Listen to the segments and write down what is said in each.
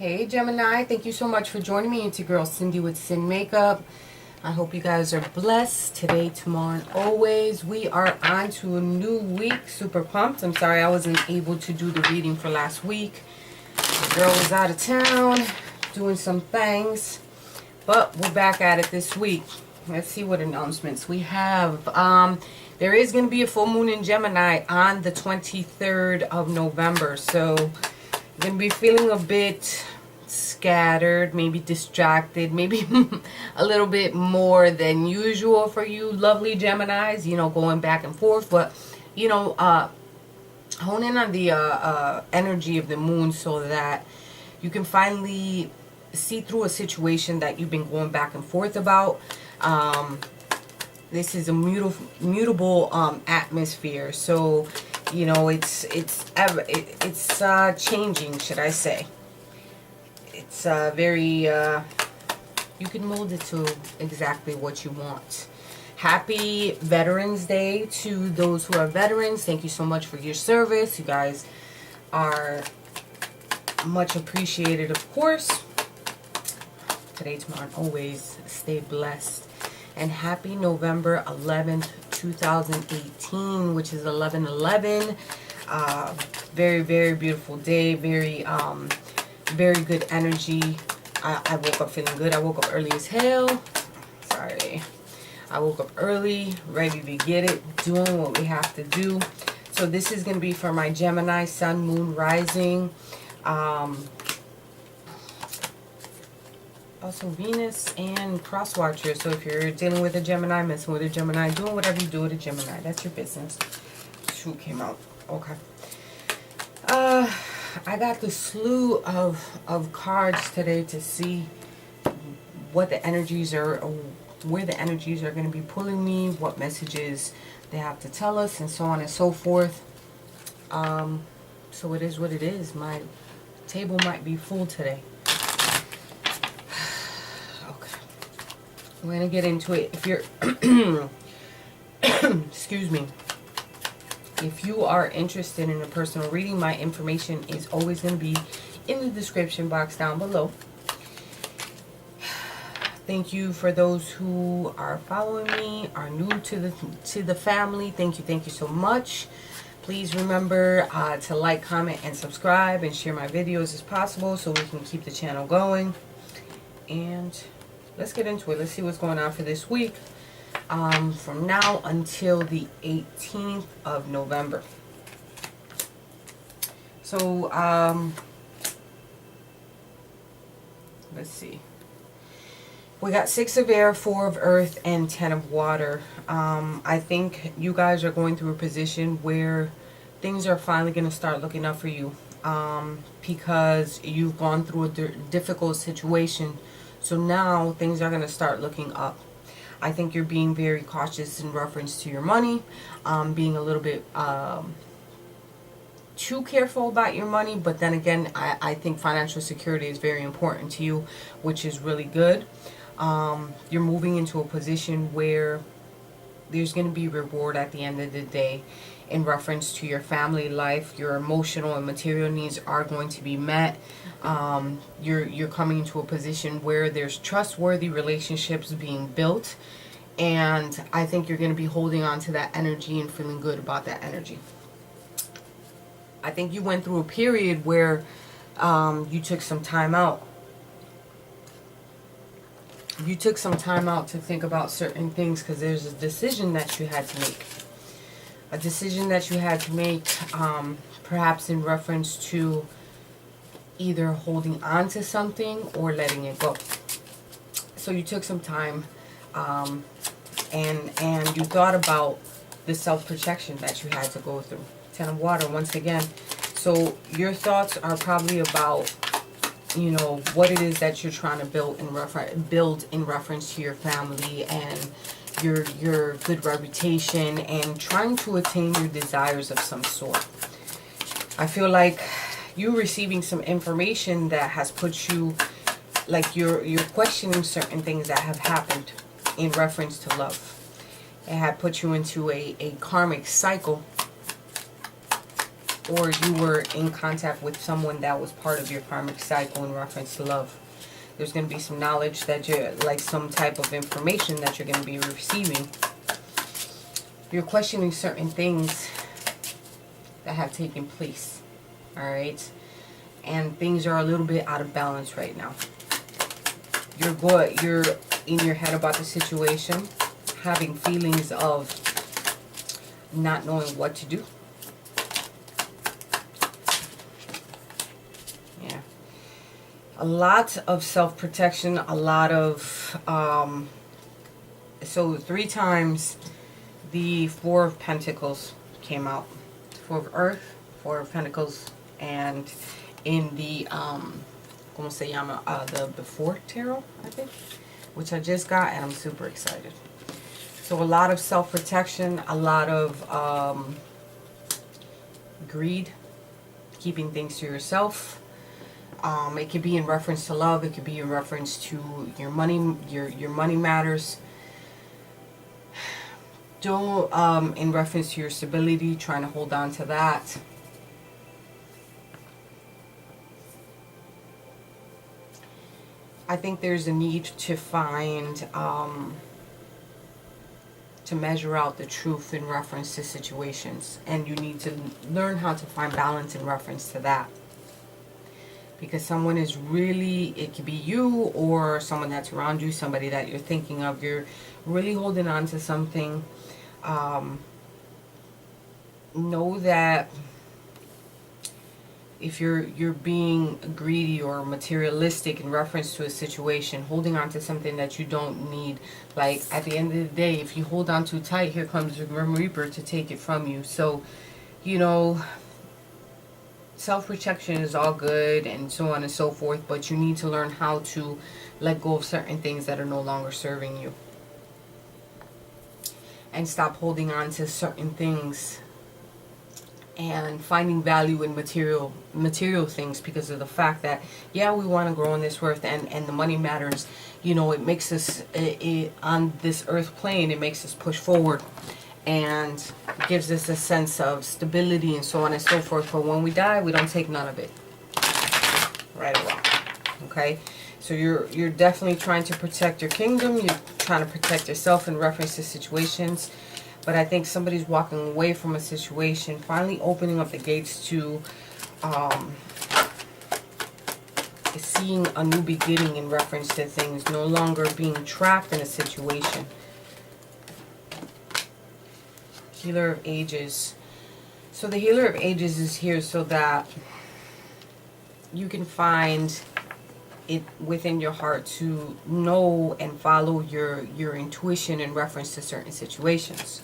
Hey Gemini, thank you so much for joining me. It's your girl Cindy with Sin Makeup. I hope you guys are blessed today, tomorrow, and always. We are on to a new week. Super pumped. I'm sorry I wasn't able to do the reading for last week. The girl was out of town doing some things, but we're back at it this week. Let's see what announcements we have. There is going to be a full moon in Gemini on the 23rd of November, so you're going to be feeling a bit scattered, maybe distracted, maybe a little bit more than usual for you lovely Geminis, you know, going back and forth, but you know, hone in on the energy of the moon so that you can finally see through a situation that you've been going back and forth about. This is a mutable atmosphere, so you know it's changing, should I say. It's very, you can mold it to exactly what you want. Happy Veterans Day to those who are veterans. Thank you so much for your service. You guys are much appreciated, of course. Today, tomorrow, and always stay blessed. And happy November 11th, 2018, which is 11/11. Very, very beautiful day. Very good energy. I woke up feeling good. I woke up early as hell. Sorry. I woke up early, ready to get it, doing what we have to do. So this is going to be for my Gemini, Sun, Moon, Rising. Also Venus and Cross Watcher. So if you're dealing with a Gemini, messing with a Gemini, doing whatever you do with a Gemini, that's your business. Shoe came out. Okay. I got the slew of cards today to see what the energies are, where the energies are going to be pulling me, what messages they have to tell us, and so on and so forth. So it is what it is. My table might be full today. Okay. We're going to get into it. If you're, excuse me. If you are interested in a personal reading, my information is always going to be in the description box down below. Thank you for those who are following me, are new to the family. Thank you so much. Please remember to like, comment, and subscribe, and share my videos as possible so we can keep the channel going. And let's get into it. Let's see what's going on for this week. From now until the 18th of November. So, let's see. We got 6 of air, 4 of earth, and 10 of water. I think you guys are going through a position where things are finally going to start looking up for you. Because you've gone through a difficult situation. So now things are going to start looking up. I think you're being very cautious in reference to your money, being a little bit too careful about your money, but then again, I think financial security is very important to you, which is really good. You're moving into a position where there's going to be reward at the end of the day in reference to your family life. Your emotional and material needs are going to be met. You're coming into a position where there's trustworthy relationships being built, and I think you're going to be holding on to that energy and feeling good about that energy. I think you went through a period where you took some time out. You took some time out to think about certain things because there's a decision that you had to make. A decision that you had to make, perhaps in reference to either holding on to something or letting it go. So you took some time and you thought about the self-protection that you had to go through. 10 of water once again. So your thoughts are probably about, you know, what it is that you're trying to build in reference to your family and your good reputation and trying to attain your desires of some sort. I feel like you receiving some information that has put you, like you're questioning certain things that have happened in reference to love. It had put you into a karmic cycle or you were in contact with someone that was part of your karmic cycle in reference to love. There's going to be some knowledge that you're, like some type of information that you're going to be receiving. You're questioning certain things that have taken place. Alright? And things are a little bit out of balance right now. You're in your head about the situation, having feelings of not knowing what to do. Yeah. A lot of self-protection, a lot of, so 3 times the Four of Pentacles came out. Four of Earth, Four of Pentacles, and in the, ¿cómo se llama? The Before Tarot, I think, which I just got, and I'm super excited. So a lot of self-protection, a lot of greed, keeping things to yourself. It could be in reference to love. It could be in reference to your money, your money matters. Don't, in reference to your stability, trying to hold on to that. I think there's a need to find, to measure out the truth in reference to situations. And you need to learn how to find balance in reference to that. Because someone is really, it could be you or someone that's around you, somebody that you're thinking of. You're really holding on to something. Know that if you're being greedy or materialistic in reference to a situation, holding on to something that you don't need, like at the end of the day, if you hold on too tight, here comes the Grim Reaper to take it from you. So, you know, self-protection is all good and so on and so forth, but you need to learn how to let go of certain things that are no longer serving you. And stop holding on to certain things and finding value in material things, because of the fact that, yeah, we want to grow on this earth, and the money matters. You know, it makes us, on this earth plane, it makes us push forward and gives us a sense of stability and so on and so forth. But when we die, we don't take none of it. Right or wrong. Okay? So you're definitely trying to protect your kingdom. You're trying to protect yourself in reference to situations. But I think somebody's walking away from a situation, finally opening up the gates to seeing a new beginning in reference to things, no longer being trapped in a situation. Healer of Ages. So the Healer of Ages is here so that you can find it within your heart to know and follow your intuition in reference to certain situations.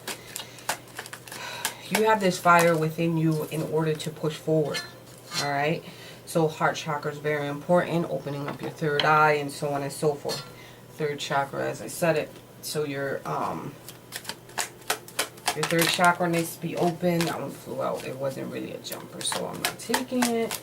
You have this fire within you in order to push forward. All right. So heart chakra is very important, opening up your third eye and so on and so forth. Third chakra, as I said it. So your third chakra needs to be open. That one flew out. It wasn't really a jumper, so I'm not taking it.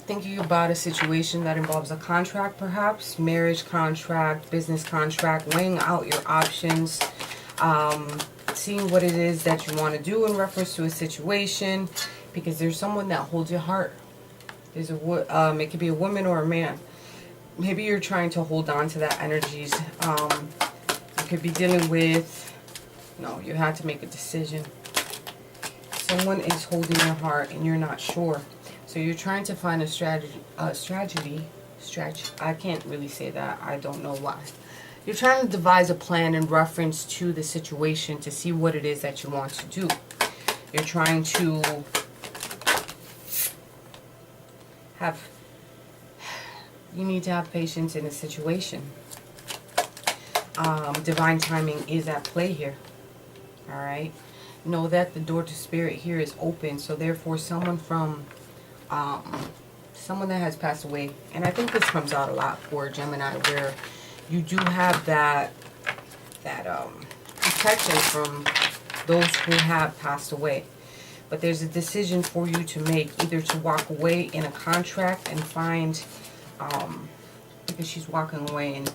Thinking about a situation that involves a contract, perhaps marriage contract, business contract, weighing out your options, seeing what it is that you want to do in reference to a situation, because there's someone that holds your heart. There's it could be a woman or a man. Maybe you're trying to hold on to that energies. You could be dealing with, no, you had to make a decision. Someone is holding your heart and you're not sure. So you're trying to find a strategy, I can't really say that. I don't know why. You're trying to devise a plan in reference to the situation to see what it is that you want to do. You're trying to you need to have patience in a situation. Divine timing is at play here. Alright? Know that the door to spirit here is open. So therefore someone from someone that has passed away, and I think this comes out a lot for Gemini, where you do have that protection from those who have passed away. But there's a decision for you to make, either to walk away in a contract and find, because she's walking away, and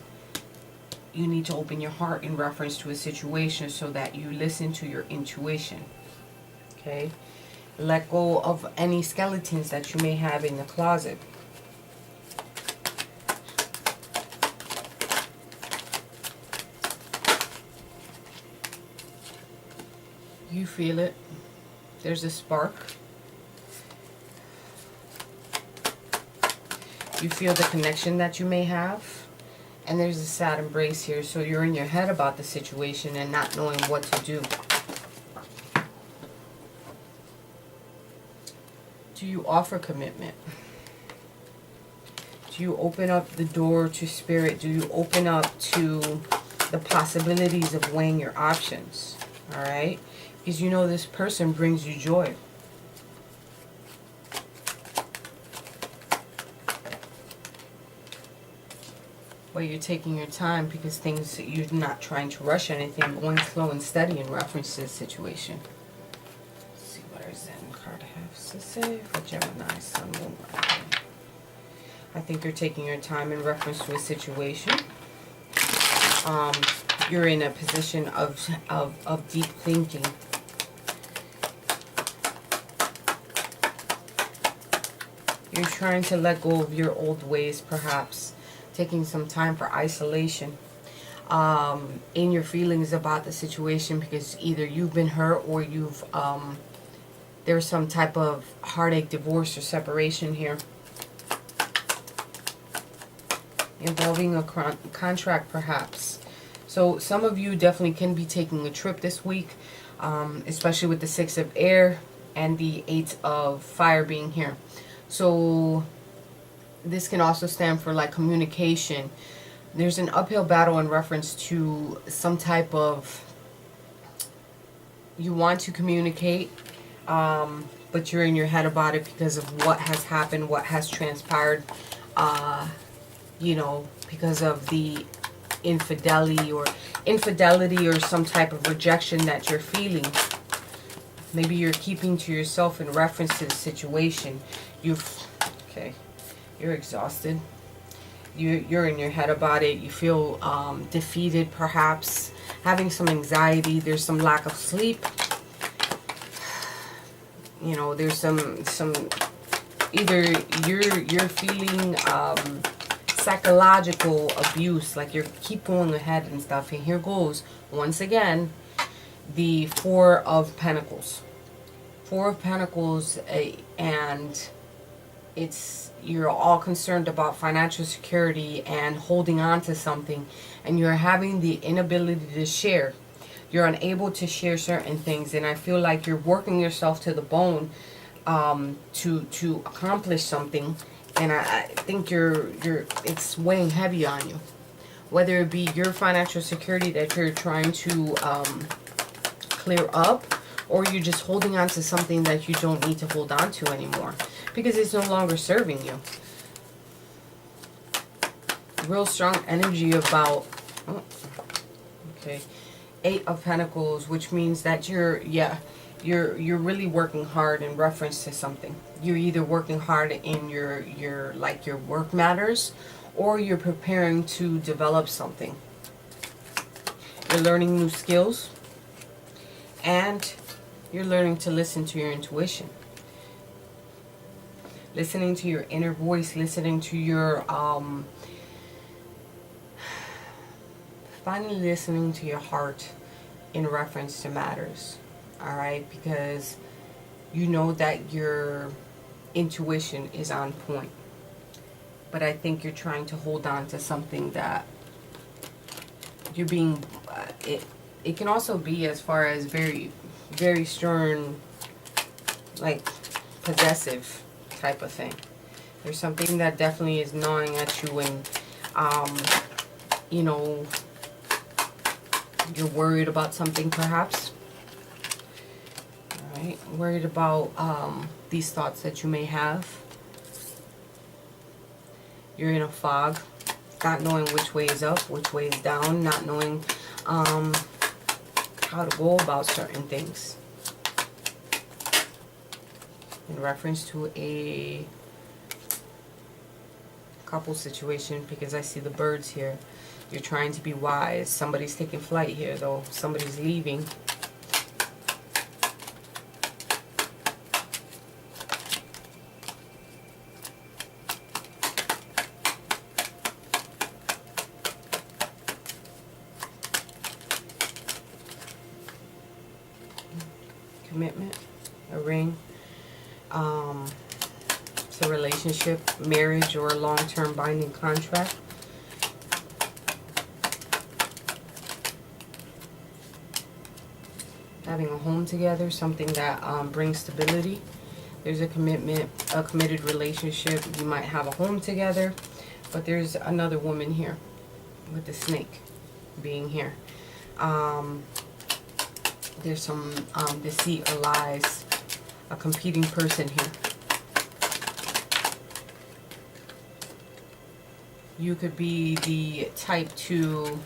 you need to open your heart in reference to a situation so that you listen to your intuition. Okay? Let go of any skeletons that you may have in the closet. You feel it. There's a spark. You feel the connection that you may have. And there's a sad embrace here. So you're in your head about the situation and not knowing what to do. Do you offer commitment? Do you open up the door to spirit? Do you open up to the possibilities of weighing your options? All right? Because you know this person brings you joy. But you're taking your time because things, you're not trying to rush anything, going slow and steady in reference to the situation. Let's see what our Zen card has to say for Gemini, Sun, Moon, Rising. I think you're taking your time in reference to a situation. You're in a position of deep thinking. You're trying to let go of your old ways, perhaps. Taking some time for isolation in your feelings about the situation, because either you've been hurt or you've there's some type of heartache, divorce, or separation here involving a contract, perhaps. So some of you definitely can be taking a trip this week, especially with the 6 of air and the 8 of fire being here. So this can also stand for like communication. There's an uphill battle in reference to some type of, you want to communicate, but you're in your head about it because of what has happened, what has transpired, you know, because of the infidelity or some type of rejection that you're feeling. Maybe you're keeping to yourself in reference to the situation. You're exhausted. You're in your head about it. You feel defeated, perhaps having some anxiety. There's some lack of sleep. You know, there's some either you're feeling psychological abuse, like you keep going ahead and stuff. And here goes once again the 4 of Pentacles. 4 of Pentacles, and you're all concerned about financial security and holding on to something, and you're having the inability to share. You're unable to share certain things, and I feel like you're working yourself to the bone to accomplish something, and I think it's weighing heavy on you. Whether it be your financial security that you're trying to clear up, or you're just holding on to something that you don't need to hold on to anymore because it's no longer serving you. Real strong energy about, okay, 8 of Pentacles, which means that you're really working hard in reference to something. You're either working hard in your work matters, or you're preparing to develop something. You're learning new skills, and you're learning to listen to your intuition. Listening to your inner voice, listening to your, finally listening to your heart in reference to matters. Alright? Because you know that your intuition is on point. But I think you're trying to hold on to something that you're being, it can also be as far as very, very stern, like possessive type of thing. There's something that definitely is gnawing at you, and you know, you're worried about something, perhaps. All right, worried about these thoughts that you may have. You're in a fog, not knowing which way is up, which way is down, not knowing how to go about certain things in reference to a couple situation, because I see the birds here. You're trying to be wise. Somebody's taking flight here, though. Somebody's leaving. Commitment, a ring. It's a relationship, marriage, or a long-term binding contract. Having a home together, something that brings stability. There's a commitment, a committed relationship. You might have a home together, but there's another woman here with the snake being here. There's some deceit or lies. A competing person here. You could be the type to...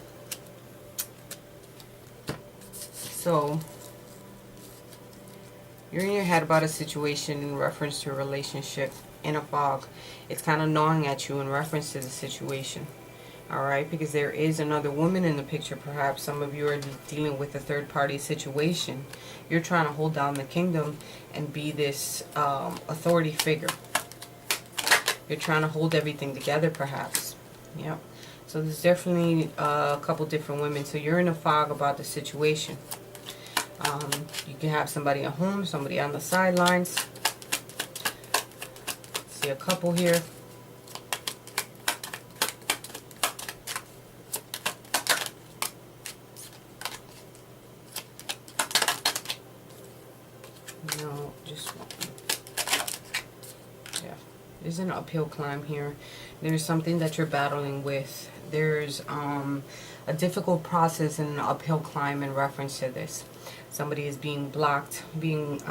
So, you're in your head about a situation in reference to a relationship in a fog. It's kind of gnawing at you in reference to the situation. Alright, because there is another woman in the picture. Perhaps some of you are dealing with a third-party situation. You're trying to hold down the kingdom and be this authority figure. You're trying to hold everything together, perhaps. Yep. So there's definitely a couple different women. So you're in a fog about the situation. You can have somebody at home, somebody on the sidelines. See a couple here. No, just one. Yeah, there's an uphill climb here. There's something that you're battling with. There's a difficult process and an uphill climb in reference to this. Somebody is being blocked, being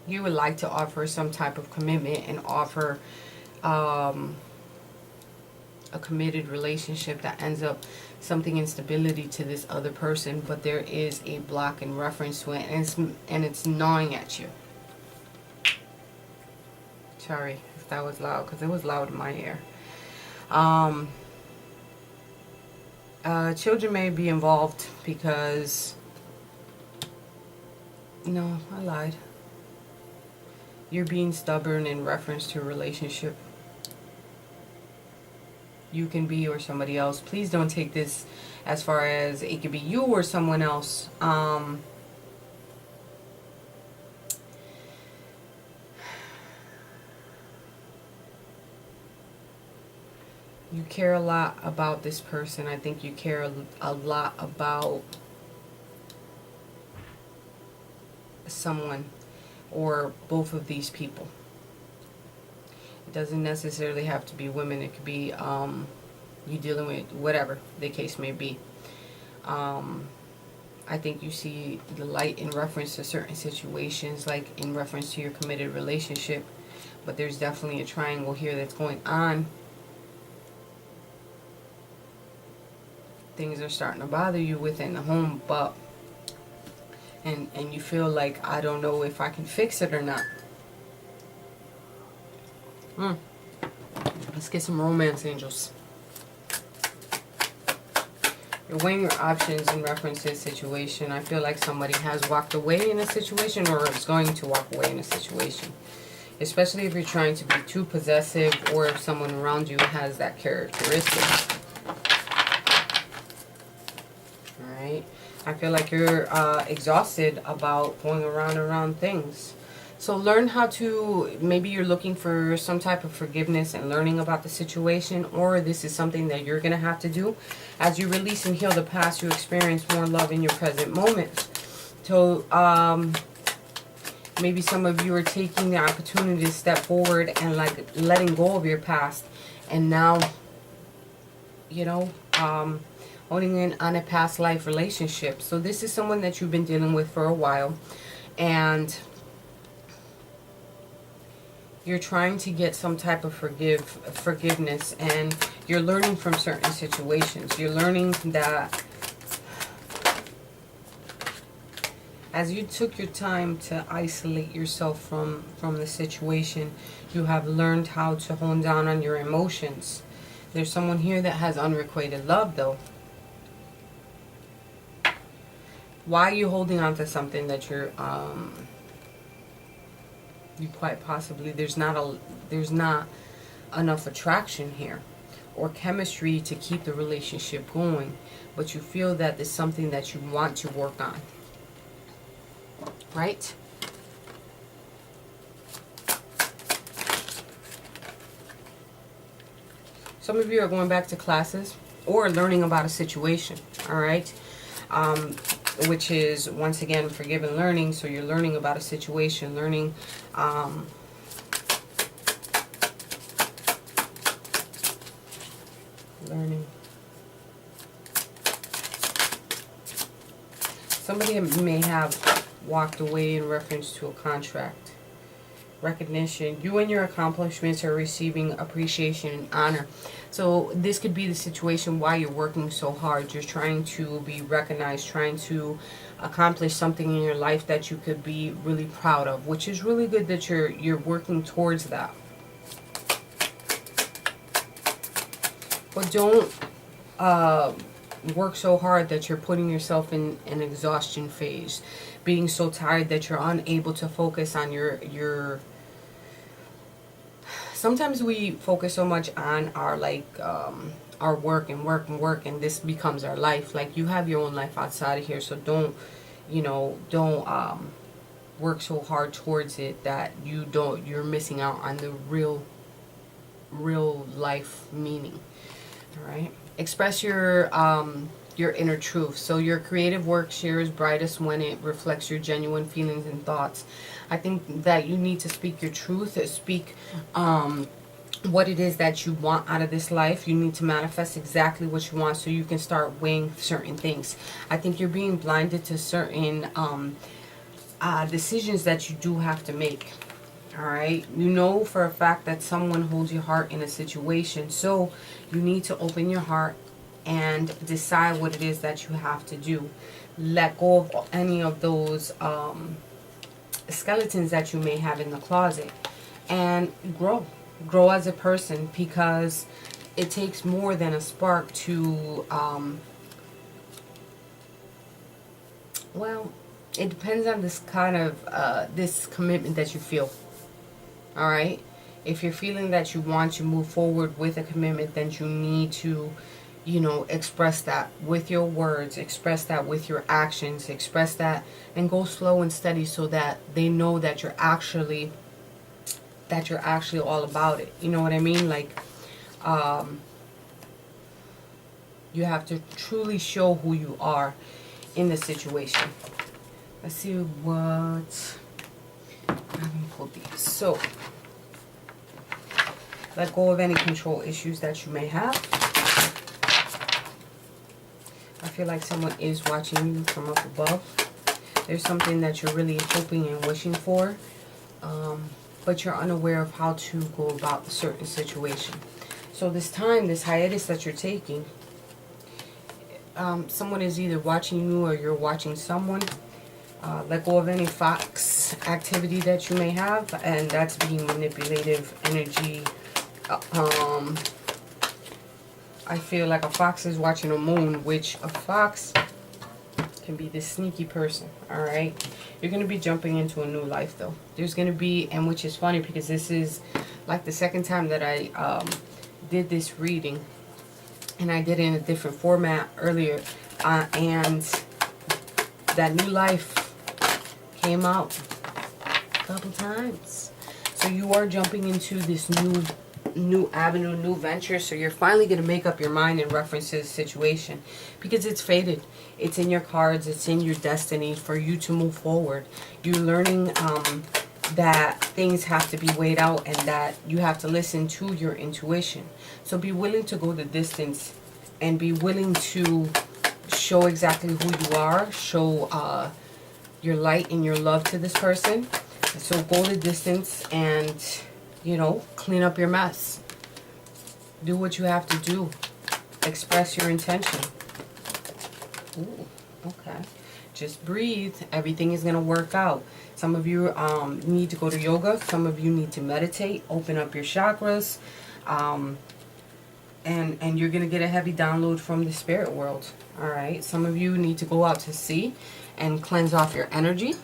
you would like to offer some type of commitment and offer a committed relationship that ends up something instability to this other person, but there is a block in reference to it, and it's gnawing at you. Sorry if that was loud, because it was loud in my ear. Children may be involved because... No, I lied. You're being stubborn in reference to a relationship. You can be, or somebody else. Please don't take this as far as it could be you or someone else. You care a lot about this person. I think you care a lot about someone or both of these people. It doesn't necessarily have to be women. It could be you dealing with whatever the case may be. I think you see the light in reference to certain situations, like in reference to your committed relationship. But there's definitely a triangle here that's going on. Things are starting to bother you within the home, but and you feel like, I don't know if I can fix it or not. Let's get some romance, angels. You're weighing your options in reference to a situation. I feel like somebody has walked away in a situation or is going to walk away in a situation. Especially if you're trying to be too possessive, or if someone around you has that characteristic. I feel like you're exhausted about going around things. So learn how to, maybe you're looking for some type of forgiveness and learning about the situation, or this is something that you're going to have to do. As you release and heal the past, you experience more love in your present moment. So maybe some of you are taking the opportunity to step forward and like letting go of your past. And now, you know, holding in on a past life relationship. So this is someone that you've been dealing with for a while, and you're trying to get some type of forgiveness, and you're learning from certain situations. You're learning that As you took your time to isolate yourself from the situation, you have learned how to hone down on your emotions. There's someone here that has unrequited love, though. Why are you holding on to something that you quite possibly, there's not enough attraction here or chemistry to keep the relationship going, but you feel that there's something that you want to work on, right? Some of you are going back to classes or learning about a situation, all right? Which is, once again, forgive and learning. So you're learning about a situation, learning somebody may have walked away in reference to a contract. Recognition. You and your accomplishments are receiving appreciation and honor. So this could be the situation why you're working so hard. You're trying to be recognized, trying to accomplish something in your life that you could be really proud of, which is really good that you're working towards that. But don't work so hard that you're putting yourself in an exhaustion phase, being so tired that you're unable to focus on your sometimes we focus so much on our our work and work and work, and this becomes our life. Like, you have your own life outside of here, so don't work so hard towards it that you're missing out on the real life meaning. All right, express your inner truth. So your creative work shares brightest when it reflects your genuine feelings and thoughts. I think that you need to speak your truth, speak what it is that you want out of this life. You need to manifest exactly what you want so you can start weighing certain things. I think you're being blinded to certain decisions that you do have to make. All right, you know for a fact that someone holds your heart in a situation, so you need to open your heart and decide what it is that you have to do. Let go of any of those skeletons that you may have in the closet, and grow as a person, because it takes more than a spark to well, it depends on this kind of this commitment that you feel. All right, if you're feeling that you want to move forward with a commitment, then you need to express that with your words, express that with your actions, express that, and go slow and steady so that they know that you're actually all about it. You know what I mean? Like, you have to truly show who you are in the situation. Let's see what I haven't pulled these. So let go of any control issues that you may have. I feel like someone is watching you from up above. There's something that you're really hoping and wishing for, but you're unaware of how to go about a certain situation. So this time, this hiatus that you're taking, someone is either watching you or you're watching someone. Let go of any fox activity that you may have, and that's being manipulative energy. I feel like a fox is watching a moon, which a fox can be this sneaky person. All right, you're going to be jumping into a new life, though. There's going to be, and which is funny because this is like the second time that I did this reading, and I did it in a different format earlier, and that new life came out a couple times. So you are jumping into this new avenue, new venture. So you're finally going to make up your mind in reference to the situation, because it's fated. It's in your cards. It's in your destiny for you to move forward. You're learning that things have to be weighed out and that you have to listen to your intuition. So be willing to go the distance and be willing to show exactly who you are. Show your light and your love to this person. So go the distance and, clean up your mess. Do what you have to do. Express your intention. Ooh, okay. Just breathe. Everything is going to work out. Some of you need to go to yoga. Some of you need to meditate. Open up your chakras. And you're going to get a heavy download from the spirit world. Alright? Some of you need to go out to sea and cleanse off your energy.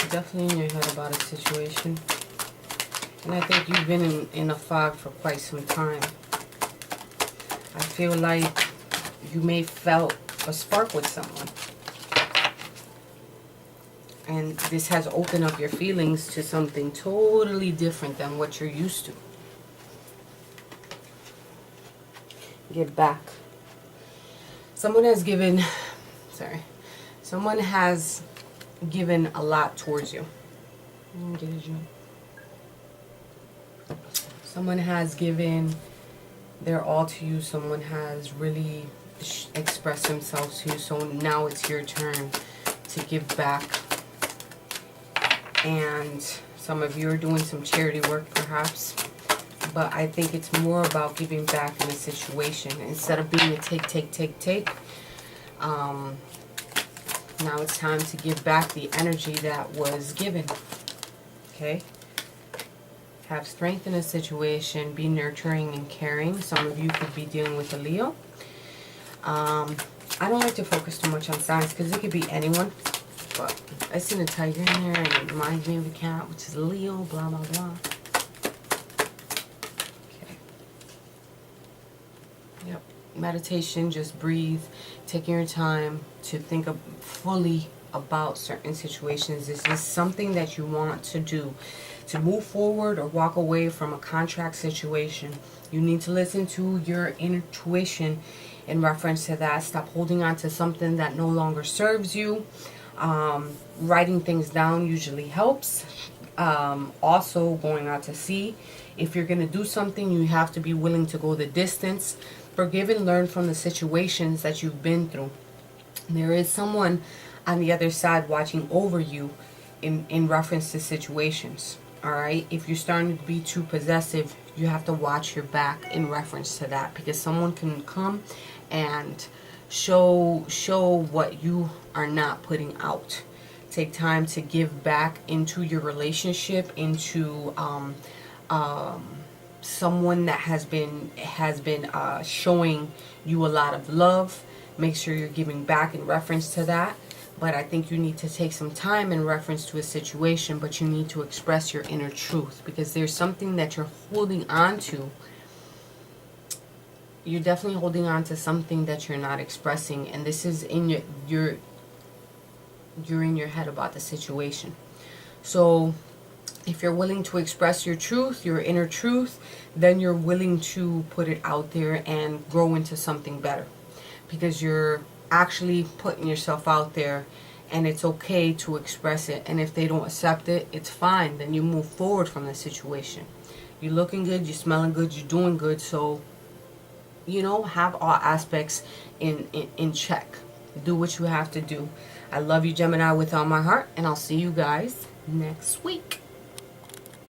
Definitely in your head about a situation. And I think you've been in a fog for quite some time. I feel like you may have felt a spark with someone. And this has opened up your feelings to something totally different than what you're used to. Get back. Someone has given a lot towards you. Someone has given their all to you. Someone has really expressed themselves to you. So now it's your turn to give back. And some of you are doing some charity work perhaps. But I think it's more about giving back in a situation. Instead of being a take. Now it's time to give back the energy that was given. Okay? Have strength in a situation. Be nurturing and caring. Some of you could be dealing with a Leo. I don't like to focus too much on signs because it could be anyone. But I seen a tiger in there and it reminds me of a cat, which is a Leo, blah, blah, blah. Okay. Yep. Meditation, just breathe. Taking your time to think fully about certain situations. Is this something that you want to do? To move forward or walk away from a contract situation? You need to listen to your intuition in reference to that. Stop holding on to something that no longer serves you. Writing things down usually helps. Also going out to sea. If you're going to do something, you have to be willing to go the distance. Forgive and learn from the situations that you've been through. There is someone on the other side watching over you in reference to situations. Alright? If you're starting to be too possessive, you have to watch your back in reference to that. Because someone can come and show what you are not putting out. Take time to give back into your relationship, into someone that has been showing you a lot of love. Make sure you're giving back in reference to that. But I think you need to take some time in reference to a situation, but you need to express your inner truth, because there's something that you're holding on to. You're definitely holding on to something that you're not expressing, and this is in you're in your head about the situation. So if you're willing to express your truth, your inner truth, then you're willing to put it out there and grow into something better, because you're actually putting yourself out there, and it's okay to express it. And if they don't accept it, it's fine. Then you move forward from the situation. You're looking good, you're smelling good, you're doing good. So, you know, have all aspects in check. Do what you have to do. I love you, Gemini, with all my heart, and I'll see you guys next week.